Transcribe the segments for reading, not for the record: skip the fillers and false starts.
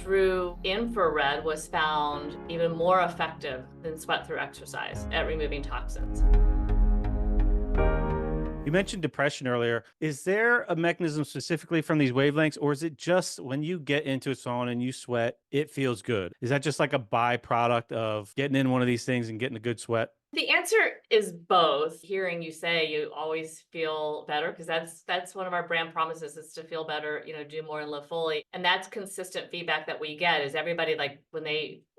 through infrared was found even more effective than sweat through exercise at removing toxins. You mentioned depression earlier. Is there a mechanism specifically from these wavelengths, or is it just when you get into a sauna and you sweat, it feels good? Is that just like a byproduct of getting in one of these things and getting a good sweat? The answer is both. Hearing you say you always feel better, because that's one of our brand promises, is to feel better, do more and live fully. And that's consistent feedback that we get, is everybody, like, when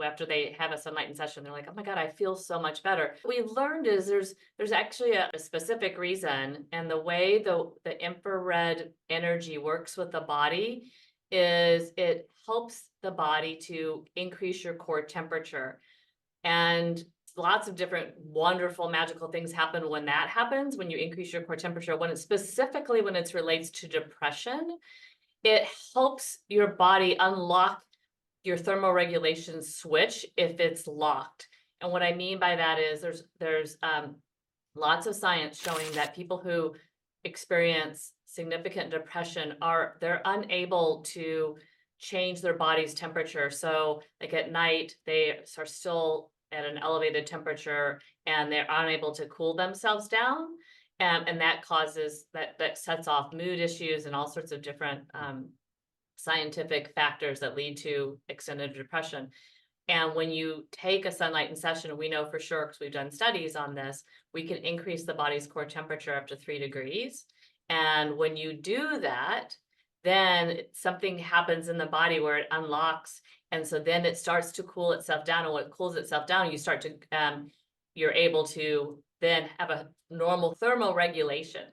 after they have a Sunlighten session, they're like, oh my God, I feel so much better. What we've learned is there's actually a specific reason, and the way the infrared energy works with the body is it helps the body to increase your core temperature. And lots of different wonderful magical things happen when that happens, when you increase your core temperature. Specifically when it's relates to depression, it helps your body unlock your thermoregulation switch if it's locked. And what I mean by that is there's lots of science showing that people who experience significant depression they're unable to change their body's temperature. So like at night, they are still at an elevated temperature and they're unable to cool themselves down. And that causes that sets off mood issues and all sorts of different scientific factors that lead to extended depression. And when you take a Sunlighten session, we know for sure, because we've done studies on this, we can increase the body's core temperature up to 3 degrees. And when you do that, then something happens in the body where it unlocks. And so then it starts to cool itself down. And when it cools itself down, you're able to then have a normal thermoregulation,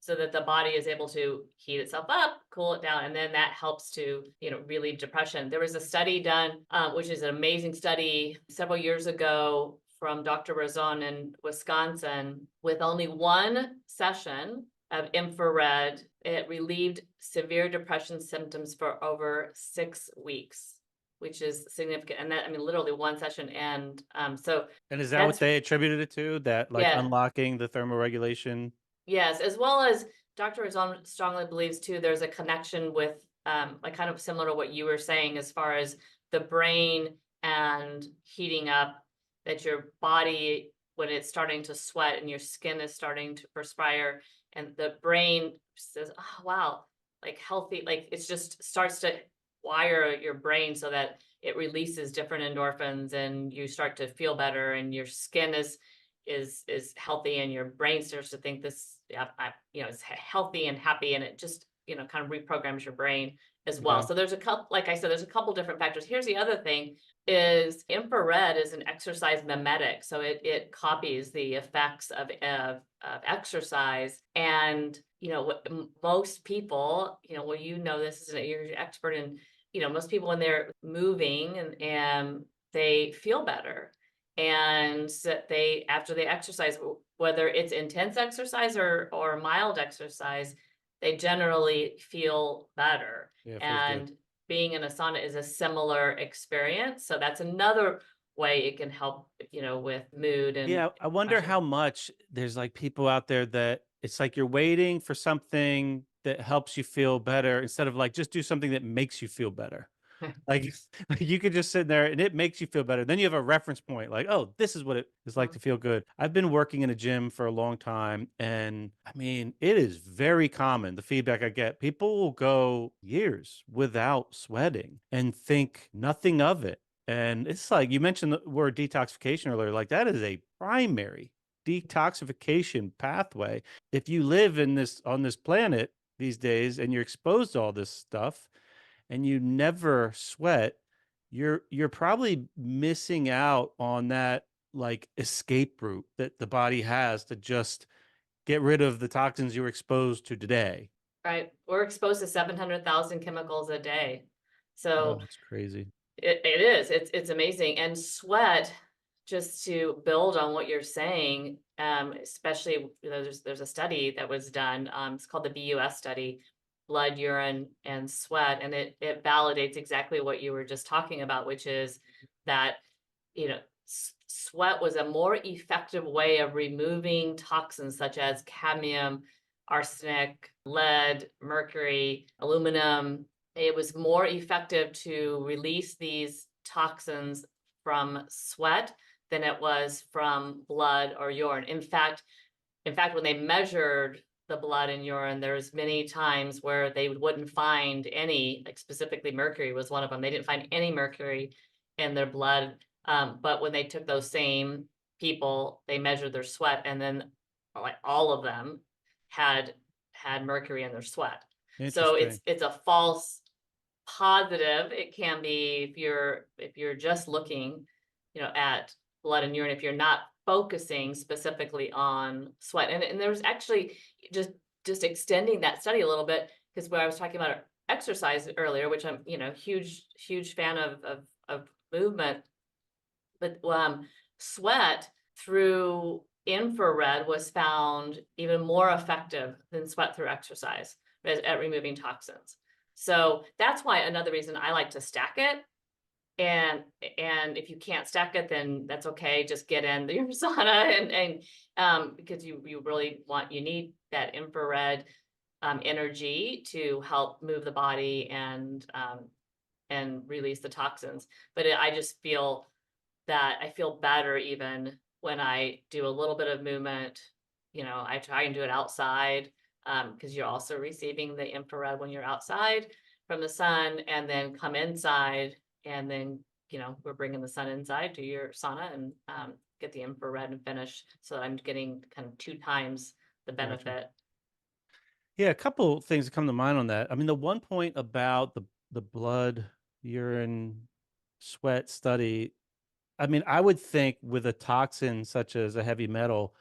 so that the body is able to heat itself up, cool it down, and then that helps to, relieve depression. There was a study done, which is an amazing study several years ago from Dr. Razon in Wisconsin, with only one session of infrared. It relieved severe depression symptoms for over 6 weeks, which is significant. And that, I mean, literally one session. And so And is that what that's, they attributed it to? That like yeah. unlocking the thermoregulation? Yes, as well as Dr. Razon strongly believes too, there's a connection with, like kind of similar to what you were saying, as far as the brain and heating up, that your body, when it's starting to sweat and your skin is starting to perspire, and the brain says, oh, wow, like healthy, like it's just starts to wire your brain so that it releases different endorphins and you start to feel better, and your skin is healthy, and your brain starts to think this, is healthy and happy, and it just, kind of reprograms your brain as well. Okay. So there's a couple, like I said, there's a couple different factors. Here's the other thing, is infrared is an exercise mimetic. So it copies the effects of exercise. And, most people, well, this is you're an expert in, most people when they're moving and they feel better. And after they exercise, whether it's intense exercise or mild exercise, they generally feel better. Yeah, it feels good. And being in a sauna is a similar experience. So that's another way it can help, with mood and Yeah, I wonder depression. how much there's like people out there that it's like you're waiting for something that helps you feel better instead of like just do something that makes you feel better. Like, like you could just sit there and it makes you feel better. Then you have a reference point, like, oh, this is what it is like to feel good. I've been working in a gym for a long time, and I mean, it is very common. The feedback I get, people will go years without sweating and think nothing of it. And it's like you mentioned the word detoxification earlier, like that is a primary detoxification pathway. If you live in this on this planet these days and you're exposed to all this stuff, and you never sweat, you're probably missing out on that like escape route that the body has to just get rid of the toxins you were exposed to today. Right. We're exposed to 700,000 chemicals a day. Oh, So that's crazy. it is. It's amazing. And sweat, just to build on what you're saying, especially, there's a study that was done. It's called the BUS study, blood, urine, and sweat, and it validates exactly what you were just talking about, which is that, sweat was a more effective way of removing toxins such as cadmium, arsenic, lead, mercury, aluminum, it was more effective to release these toxins from sweat than it was from blood or urine. In fact, when they measured the blood and urine, there's many times where they wouldn't find any, like specifically mercury was one of them. They didn't find any mercury in their blood. But when they took those same people, they measured their sweat, and then like all of them had mercury in their sweat. So Interesting. it's a false positive. It can be if you're just looking, at blood and urine, if you're not focusing specifically on sweat. And there's actually just extending that study a little bit, because where I was talking about exercise earlier, which I'm, huge fan of movement, but sweat through infrared was found even more effective than sweat through exercise at removing toxins. So that's why another reason I like to stack it. And if you can't stack it, then that's okay. Just get in your sauna, and because you really you need that infrared energy to help move the body and release the toxins. But I just feel that I feel better even when I do a little bit of movement. I try and do it outside, because you're also receiving the infrared when you're outside from the sun, and then come inside, and then we're bringing the sun inside to your sauna, and get the infrared and finish, so that I'm getting kind of 2 times the Gotcha. benefit. Yeah, a couple things that come to mind on that. I mean, the one point about the blood, urine, sweat study, I mean, I would think with a toxin such as a heavy metal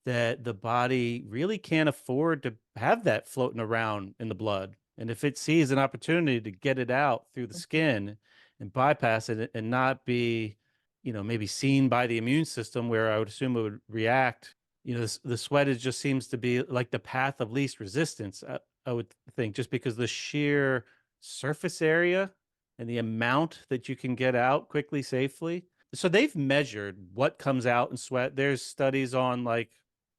that the body really can't afford to have that floating around in the blood. And if it sees an opportunity to get it out through the skin and bypass it and not be, maybe seen by the immune system where I would assume it would react, the sweat is just seems to be like the path of least resistance. I would think just because the sheer surface area and the amount that you can get out quickly, safely. So they've measured what comes out in sweat. There's studies on like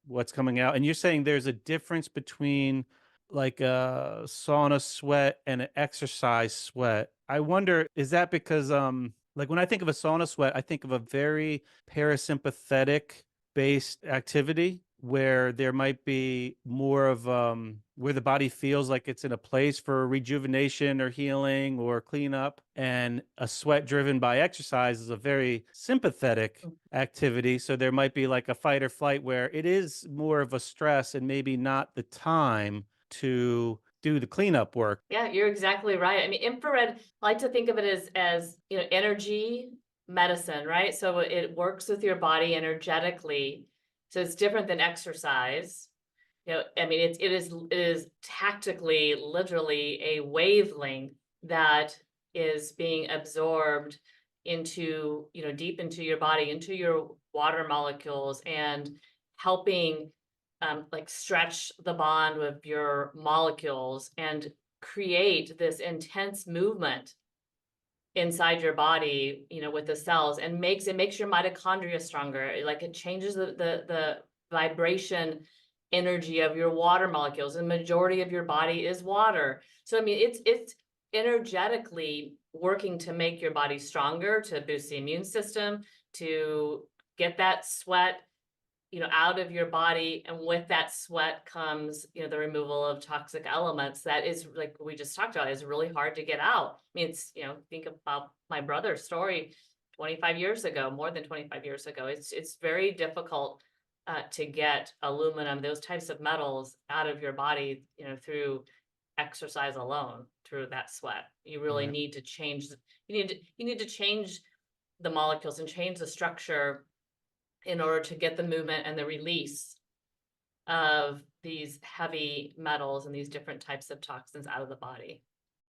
what's coming out. And you're saying there's a difference between like a sauna sweat and an exercise sweat. I wonder, is that because like when I think of a sauna sweat, I think of a very parasympathetic based activity where there might be more of where the body feels like it's in a place for rejuvenation or healing or cleanup, and a sweat driven by exercise is a very sympathetic activity, so there might be like a fight or flight where it is more of a stress and maybe not the time to do the cleanup work. Yeah, you're exactly right. I mean, infrared, I like to think of it as energy medicine, right? So it works with your body energetically. So it's different than exercise. I mean, it is tactically, literally a wavelength that is being absorbed into, deep into your body, into your water molecules, and helping like stretch the bond with your molecules and create this intense movement inside your body, with the cells, and makes your mitochondria stronger. Like it changes the vibration energy of your water molecules, and the majority of your body is water. So I mean, it's energetically working to make your body stronger, to boost the immune system, to get that sweat out of your body. And with that sweat comes, the removal of toxic elements that is, like we just talked about, is really hard to get out. I mean, it's, think about my brother's story 25 years ago, more than 25 years ago. It's very difficult to get aluminum, those types of metals out of your body, through exercise alone, through that sweat. You really Right. need to change, you need to change the molecules and change the structure in order to get the movement and the release of these heavy metals and these different types of toxins out of the body.